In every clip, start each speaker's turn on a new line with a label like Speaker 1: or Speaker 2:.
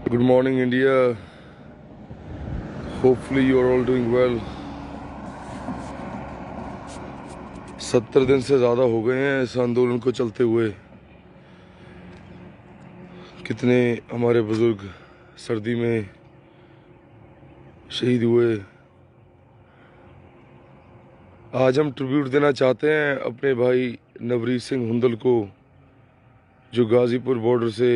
Speaker 1: Good morning, India. Hopefully, you are all doing well. 70 दिन से ज़्यादा हो गए हैं इस आंदोलन को चलते हुए। कितने हमारे बुजुर्ग सर्दी में शहीद हुए। आज हम ट्रिब्यूट देना चाहते हैं अपने भाई नवरीत सिंह हुंदल को, जो गाज़ीपुर बॉर्डर से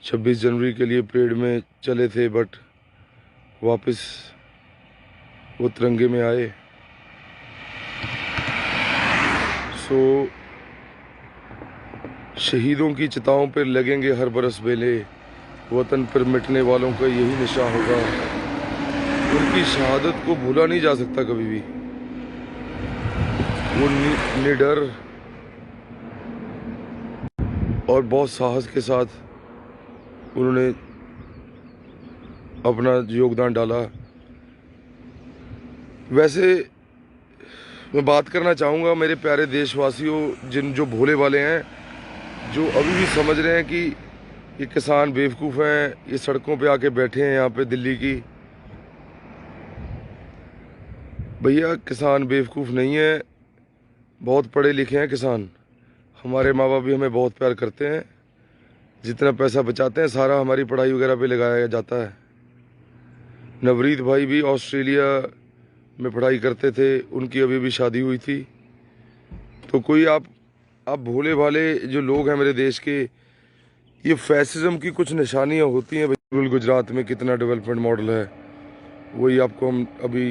Speaker 1: 26 जनवरी के लिए परेड में चले थे, बट वापस वो तिरंगे में आए। शहीदों की चिताओं पर लगेंगे हर बरस बेले, वतन पर मिटने वालों का यही निशा होगा। उनकी शहादत को भूला नहीं जा सकता कभी भी। वो निडर और बहुत साहस के साथ उन्होंने अपना योगदान डाला। वैसे मैं बात करना चाहूँगा मेरे प्यारे देशवासियों, जो भोले वाले हैं, जो अभी भी समझ रहे हैं कि ये किसान बेवकूफ़ हैं, ये सड़कों पे आके बैठे हैं यहाँ पे दिल्ली की। भैया, किसान बेवकूफ़ नहीं है, बहुत पढ़े लिखे हैं किसान। हमारे माँ बाप भी हमें बहुत प्यार करते हैं। जितना पैसा बचाते हैं सारा हमारी पढ़ाई वगैरह पे लगाया जाता है। नवरीत भाई भी ऑस्ट्रेलिया में पढ़ाई करते थे, उनकी अभी भी शादी हुई थी। तो कोई आप भोले भाले जो लोग हैं मेरे देश के, ये फैसिज्म की कुछ निशानियां होती हैं। बिल्कुल गुजरात में कितना डेवलपमेंट मॉडल है, वही आपको हम अभी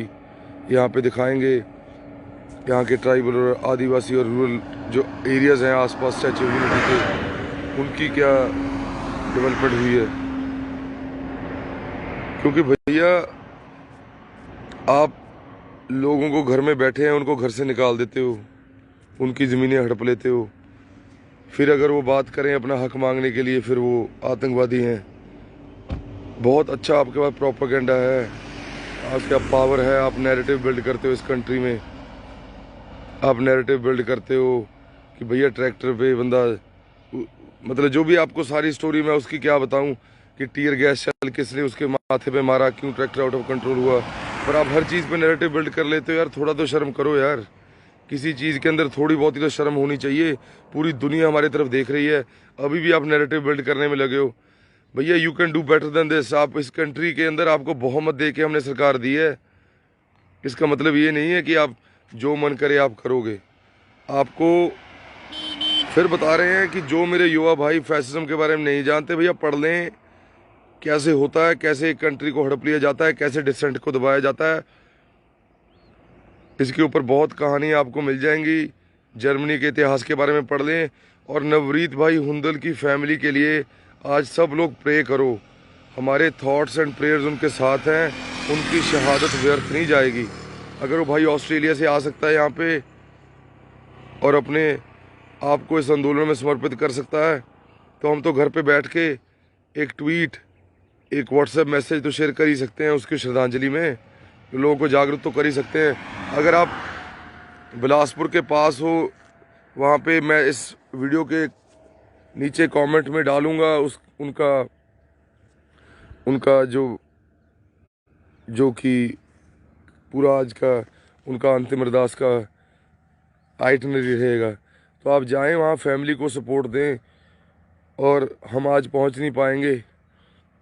Speaker 1: यहाँ पे दिखाएंगे। यहाँ के ट्राइबल और आदिवासी और रूरल जो एरियाज़ हैं आसपास स्टैच्यू ऑफ यूनिटी के, उनकी क्या डेवलपमेंट हुई है। क्योंकि भैया, आप लोगों को घर में बैठे हैं उनको घर से निकाल देते हो, उनकी ज़मीनें हड़प लेते हो, फिर अगर वो बात करें अपना हक मांगने के लिए फिर वो आतंकवादी हैं। बहुत अच्छा आपके पास प्रोपेगेंडा है, आपका पावर है, आप नैरेटिव बिल्ड करते हो इस कंट्री में। आप नैरेटिव बिल्ड करते हो कि भैया ट्रैक्टर पे बंदा, मतलब जो भी आपको सारी स्टोरी मैं उसकी क्या बताऊं कि टीयर गैस चल किसने उसके माथे पे मारा, क्यों ट्रैक्टर आउट ऑफ कंट्रोल हुआ। पर आप हर चीज़ पे नैरेटिव बिल्ड कर लेते हो यार। थोड़ा तो शर्म करो यार, किसी चीज़ के अंदर थोड़ी बहुत ही तो शर्म होनी चाहिए। पूरी दुनिया हमारी तरफ देख रही है, अभी भी आप नैरेटिव बिल्ड करने में लगे हो। भैया, you can do better than this. आप इस कंट्री के अंदर आपको बहुमत दे के हमने सरकार दी है, इसका मतलब ये नहीं है कि आप जो मन करे आप करोगे। आपको फिर बता रहे हैं कि जो मेरे युवा भाई फैसिज्म के बारे में नहीं जानते, भैया पढ़ लें कैसे होता है, कैसे एक कंट्री को हड़प लिया जाता है, कैसे डिसेंट को दबाया जाता है। इसके ऊपर बहुत कहानी आपको मिल जाएंगी। जर्मनी के इतिहास के बारे में पढ़ लें। और नवरीत भाई हुंदल की फैमिली के लिए आज सब लोग प्रे करो। हमारे थॉट्स एंड प्रेयर्स उनके साथ हैं। उनकी शहादत व्यर्थ नहीं जाएगी। अगर वो भाई ऑस्ट्रेलिया से आ सकता है यहाँ पे और अपने आप को इस आंदोलन में समर्पित कर सकता है, तो हम तो घर पे बैठ के एक ट्वीट, एक व्हाट्सएप मैसेज तो शेयर कर ही सकते हैं उसकी श्रद्धांजलि में, लोगों को जागरूक तो कर ही सकते हैं। अगर आप बिलासपुर के पास हो, वहाँ पे मैं इस वीडियो के नीचे कमेंट में डालूंगा उनका जो कि पूरा आज का उनका अंतिम अरदास का आइटनरी रहेगा। तो आप जाएं वहाँ, फैमिली को सपोर्ट दें। और हम आज पहुँच नहीं पाएंगे,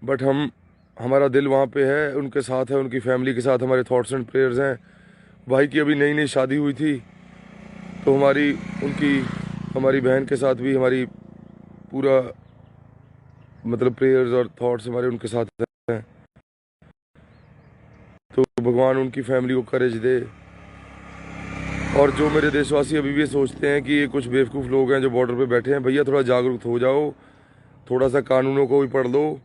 Speaker 1: बट हमारा दिल वहाँ पे है, उनके साथ है, उनकी फैमिली के साथ हमारे थॉट्स एंड प्रेयर्स हैं। भाई की अभी नई नई शादी हुई थी, तो हमारी बहन के साथ भी हमारी पूरा मतलब प्रेयर्स और थॉट्स हमारे उनके साथ हैं। तो भगवान उनकी फैमिली को करेज दे। और जो मेरे देशवासी अभी भी सोचते हैं कि ये कुछ बेवकूफ़ लोग हैं जो बॉर्डर पे बैठे हैं, भैया थोड़ा जागरूक हो जाओ, थोड़ा सा कानूनों को भी पढ़ लो।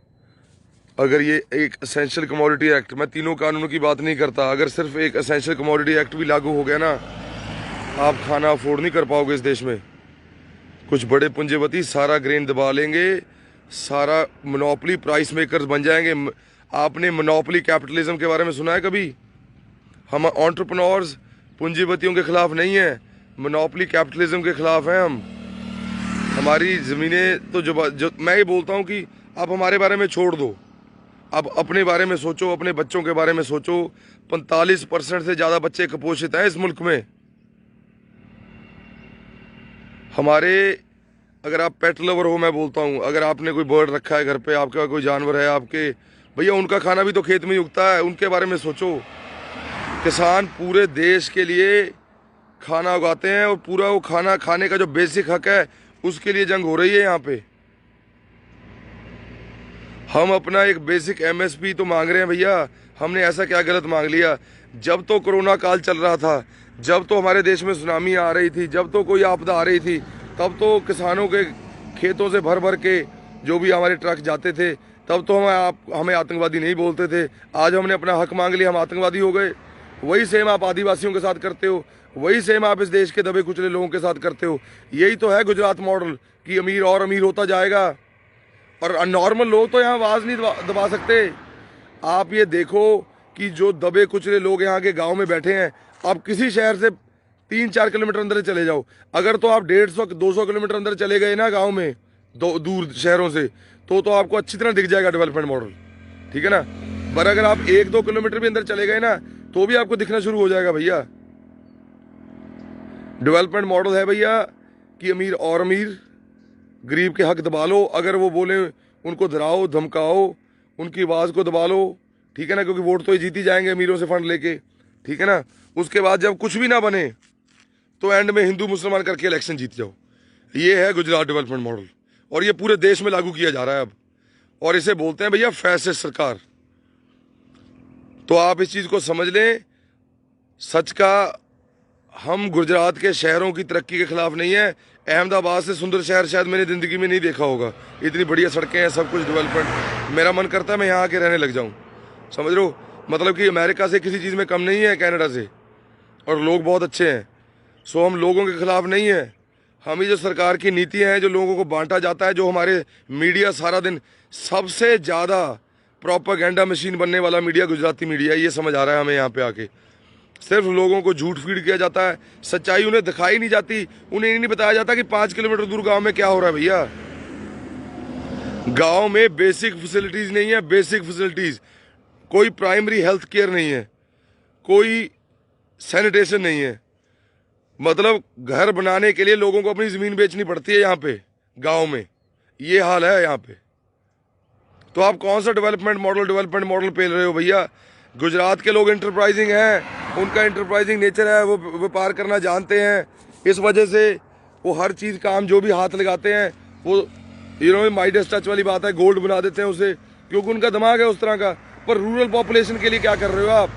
Speaker 1: अगर ये एक एसेंशियल कमोडिटी एक्ट, मैं तीनों कानूनों की बात नहीं करता, अगर सिर्फ एक एसेंशियल कमोडिटी एक्ट भी लागू हो गया ना, आप खाना अफोर्ड नहीं कर पाओगे इस देश में। कुछ बड़े पूंजीपति सारा ग्रेन दबा लेंगे, सारा मोनोपोली प्राइस मेकर्स बन जाएंगे। आपने मोनोपोली कैपिटलिज्म के बारे में सुना है कभी? हम एंटरप्रेन्योर्स पूंजीपतियों के खिलाफ नहीं है, मोनोपोली कैपिटलिज्म के खिलाफ हैं हम। हमारी ज़मीनें तो जो मैं ये बोलता हूँ कि अब हमारे बारे में छोड़ दो, अब अपने बारे में सोचो, अपने बच्चों के बारे में सोचो। 45% से ज़्यादा बच्चे कुपोषित हैं इस मुल्क में। हमारे, अगर आप पेट लवर हो, मैं बोलता हूँ, अगर आपने कोई बर्ड रखा है घर पे, आपका कोई जानवर है आपके, भैया उनका खाना भी तो खेत में ही उगता है, उनके बारे में सोचो। किसान पूरे देश के लिए खाना उगाते हैं और पूरा वो खाना खाने का जो बेसिक हक है उसके लिए जंग हो रही है यहाँ पे। हम अपना एक बेसिक एमएसपी तो मांग रहे हैं भैया। हमने ऐसा क्या गलत मांग लिया? जब तो कोरोना काल चल रहा था, जब तो हमारे देश में सुनामी आ रही थी, जब तो कोई आपदा आ रही थी, तब तो किसानों के खेतों से भर भर के जो भी हमारे ट्रक जाते थे, तब तो हमें आतंकवादी नहीं बोलते थे। आज हमने अपना हक मांग लिया, हम आतंकवादी हो गए। वही सेम आप आदिवासियों के साथ करते हो, वही सेम आप इस देश के दबे कुचले लोगों के साथ करते हो। यही तो है गुजरात मॉडल कि अमीर और अमीर होता जाएगा और नॉर्मल लोग तो यहाँ आवाज़ नहीं दबा सकते। आप ये देखो कि जो दबे कुचले लोग यहाँ के गांव में बैठे हैं, आप किसी शहर से 3-4 किलोमीटर अंदर चले जाओ, अगर तो आप 150-200 किलोमीटर अंदर चले गए ना गांव में, दूर शहरों से, तो आपको अच्छी तरह दिख जाएगा डेवलपमेंट मॉडल, ठीक है ना। पर अगर आप 1-2 किलोमीटर भी अंदर चले गए ना, तो भी आपको दिखना शुरू हो जाएगा भैया। डेवलपमेंट मॉडल है भैया कि अमीर और अमीर, गरीब के हक दबा लो। अगर वो बोले उनको डराओ धमकाओ, उनकी आवाज़ को दबा लो, ठीक है ना, क्योंकि वोट तो ये जीती जाएंगे अमीरों से फंड लेके, ठीक है ना। उसके बाद जब कुछ भी ना बने तो एंड में हिंदू मुसलमान करके इलेक्शन जीत जाओ। ये है गुजरात डेवलपमेंट मॉडल और ये पूरे देश में लागू किया जा रहा है अब, और इसे बोलते हैं भैया फैसिस्ट सरकार। तो आप इस चीज़ को समझ लें। सच का, हम गुजरात के शहरों की तरक्की के खिलाफ नहीं है। अहमदाबाद से सुंदर शहर शायद मैंने ज़िंदगी में नहीं देखा होगा। इतनी बढ़िया सड़कें हैं, सब कुछ डेवलपमेंट। मेरा मन करता है मैं यहाँ आके रहने लग जाऊँ, समझ लो। मतलब कि अमेरिका से किसी चीज़ में कम नहीं है, कनाडा से, और लोग बहुत अच्छे हैं। सो हम लोगों के खिलाफ नहीं है। हम ही जो सरकार की नीतियाँ हैं, जो लोगों को बांटा जाता है, जो हमारे मीडिया सारा दिन, सबसे ज़्यादा प्रोपेगेंडा मशीन बनने वाला मीडिया गुजराती मीडिया है। ये समझ आ रहा है हमें यहाँ पे आके। सिर्फ लोगों को झूठ फीड किया जाता है, सच्चाई उन्हें दिखाई नहीं जाती। उन्हें ये नहीं बताया जाता कि 5 किलोमीटर दूर गांव में क्या हो रहा है भैया। गांव में बेसिक फैसिलिटीज नहीं है, बेसिक फैसिलिटीज। कोई प्राइमरी हेल्थ केयर नहीं है, कोई सैनिटेशन नहीं है। मतलब घर बनाने के लिए लोगों को अपनी जमीन बेचनी पड़ती है यहाँ पे गांव में। ये हाल है यहाँ पे। तो आप कौन सा डेवलपमेंट मॉडल पेल रहे हो भैया? गुजरात के लोग इंटरप्राइजिंग हैं, उनका इंटरप्राइजिंग नेचर है, वो व्यापार करना जानते हैं। इस वजह से वो हर चीज़ काम जो भी हाथ लगाते हैं, वो माइडस टच वाली बात है, गोल्ड बना देते हैं उसे, क्योंकि उनका दिमाग है उस तरह का। पर रूरल पॉपुलेशन के लिए क्या कर रहे हो आप?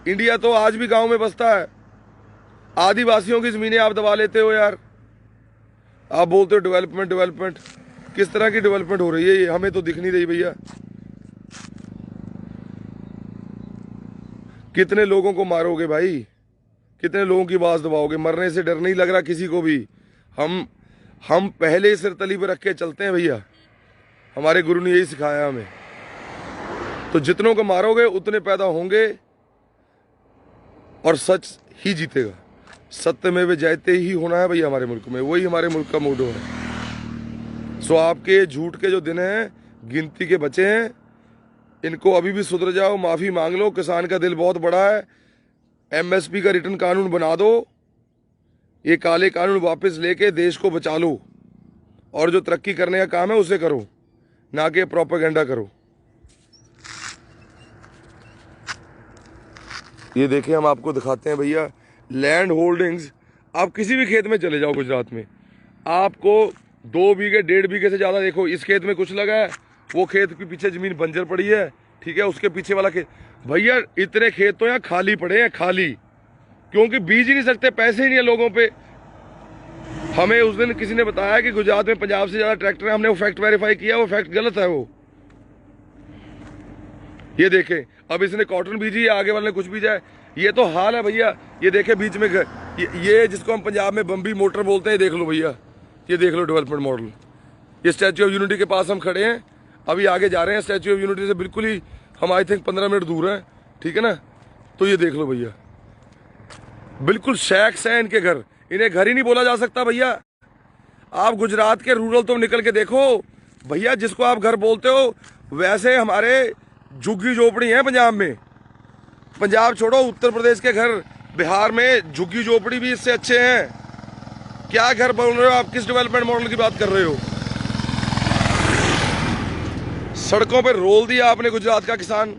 Speaker 1: इंडिया तो आज भी गाँव में बसता है। आदिवासियों की ज़मीनें आप दबा लेते हो यार। आप बोलते हो डेवलपमेंट। किस तरह की डेवलपमेंट हो रही है ये हमें तो दिख नहीं रही भैया। कितने लोगों को मारोगे भाई? कितने लोगों की आवाज़ दबाओगे? मरने से डर नहीं लग रहा किसी को भी। हम पहले ही सिर तली पर रख के चलते हैं भैया। हमारे गुरु ने यही सिखाया हमें। तो जितनों को मारोगे उतने पैदा होंगे और सच ही जीतेगा। सत्य में वे जयते ही होना है भैया हमारे मुल्क में। वही हमारे मुल्क का मोटो है। सो आपके झूठ के जो दिन हैं गिनती के बचे हैं, इनको अभी भी सुधर जाओ, माफ़ी मांग लो। किसान का दिल बहुत बड़ा है। एमएसपी का रिटर्न कानून बना दो। ये काले कानून वापस लेके देश को बचा लो, और जो तरक्की करने का काम है उसे करो, ना कि प्रोपेगेंडा करो। ये देखिए, हम आपको दिखाते हैं भैया लैंड होल्डिंग्स। आप किसी भी खेत में चले जाओ गुजरात में, आपको 2 बीघे 1.5 बीघे से ज़्यादा, देखो इस खेत में कुछ लगा है, वो खेत के पीछे ज़मीन बंजर पड़ी है, ठीक है, उसके पीछे वाला खेत। भैया इतने खेत तो यहाँ खाली पड़े हैं, खाली, क्योंकि बीज ही नहीं सकते, पैसे ही नहीं है लोगों पे। हमें उस दिन किसी ने बताया कि गुजरात में 50 से ज़्यादा ट्रैक्टर है। हमने वो फैक्ट वेरीफाई किया, वो फैक्ट गलत है वो। ये देखें, अब इसने कॉटन बीजी है, आगे वाले ने कुछ बीजा है। ये तो हाल है भैया। ये देखे बीच में ये जिसको हम पंजाब में बम्बी मोटर बोलते हैं, देख लो भैया, ये देख लो डेवलपमेंट मॉडल। ये स्टैचू ऑफ यूनिटी के पास हम खड़े हैं, अभी आगे जा रहे हैं। स्टैचू ऑफ यूनिटी से बिल्कुल ही हम आई थिंक 15 मिनट दूर हैं, ठीक है ना। तो ये देख लो भैया, बिल्कुल शैक्स हैं इनके घर। इन्हें घर ही नहीं बोला जा सकता भैया। आप गुजरात के रूरल तो निकल के देखो, भैया जिसको आप घर बोलते हो, वैसे हमारे झुग्गी झोपड़ी है पंजाब में। पंजाब छोड़ो, उत्तर प्रदेश के घर, बिहार में झुग्गी झोपड़ी भी इससे अच्छे हैं। क्या घर बोल रहे हो आप? किस डेवलपमेंट मॉडल की बात कर रहे हो? सड़कों पे रोल दिया आपने गुजरात का किसान,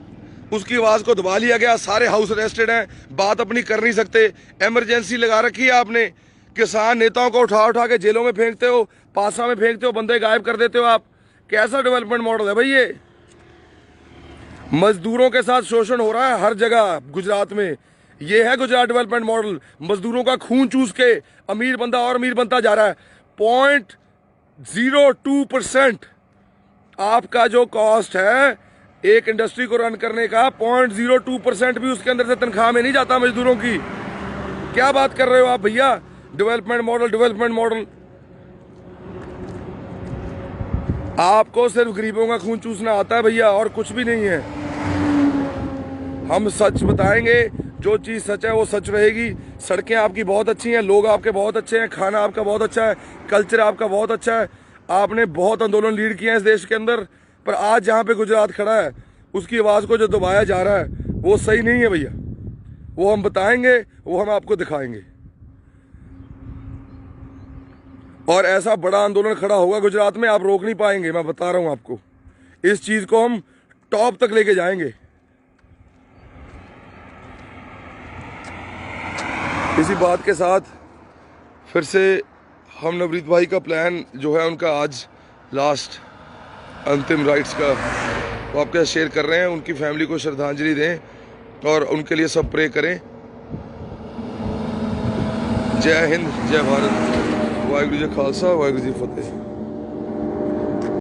Speaker 1: उसकी आवाज को दबा लिया गया, सारे हाउस अरेस्टेड हैं, बात अपनी कर नहीं सकते। इमरजेंसी लगा रखी है आपने, किसान नेताओं को उठा उठा के जेलों में फेंकते हो, पासा में फेंकते हो, बंदे गायब कर देते हो आप। कैसा डेवलपमेंट मॉडल है भाई ये? मजदूरों के साथ शोषण हो रहा है हर जगह गुजरात में। ये है गुजरात डेवलपमेंट मॉडल। मजदूरों का खून चूस के अमीर बंदा और अमीर बनता जा रहा है। 0.02% आपका जो कॉस्ट है एक इंडस्ट्री को रन करने का, 0.02% भी उसके अंदर से तनख्वाह में नहीं जाता मजदूरों की। क्या बात कर रहे हो आप भैया? Development model, development model. आपको सिर्फ गरीबों का खून चूसना आता है भैया, और कुछ भी नहीं है। हम सच बताएंगे, जो चीज सच है वो सच रहेगी। सड़कें आपकी बहुत अच्छी हैं, लोग आपके बहुत अच्छे हैं, खाना आपका बहुत अच्छा है, कल्चर आपका बहुत अच्छा है। आपने बहुत आंदोलन लीड किया है इस देश के अंदर, पर आज जहाँ पे गुजरात खड़ा है उसकी आवाज़ को जो दबाया जा रहा है वो सही नहीं है भैया। वो हम बताएंगे, वो हम आपको दिखाएंगे, और ऐसा बड़ा आंदोलन खड़ा होगा गुजरात में, आप रोक नहीं पाएंगे। मैं बता रहा हूं आपको, इस चीज को हम टॉप तक लेके जाएंगे। इसी बात के साथ फिर से हम नवनीत भाई का प्लान जो है उनका आज लास्ट अंतिम राइट्स का वो आपके साथ शेयर कर रहे हैं। उनकी फैमिली को श्रद्धांजलि दें और उनके लिए सब प्रे करें। जय हिंद, जय भारत, वाहिगुरू जी खालसा, वाहिगुरू जी फतेह।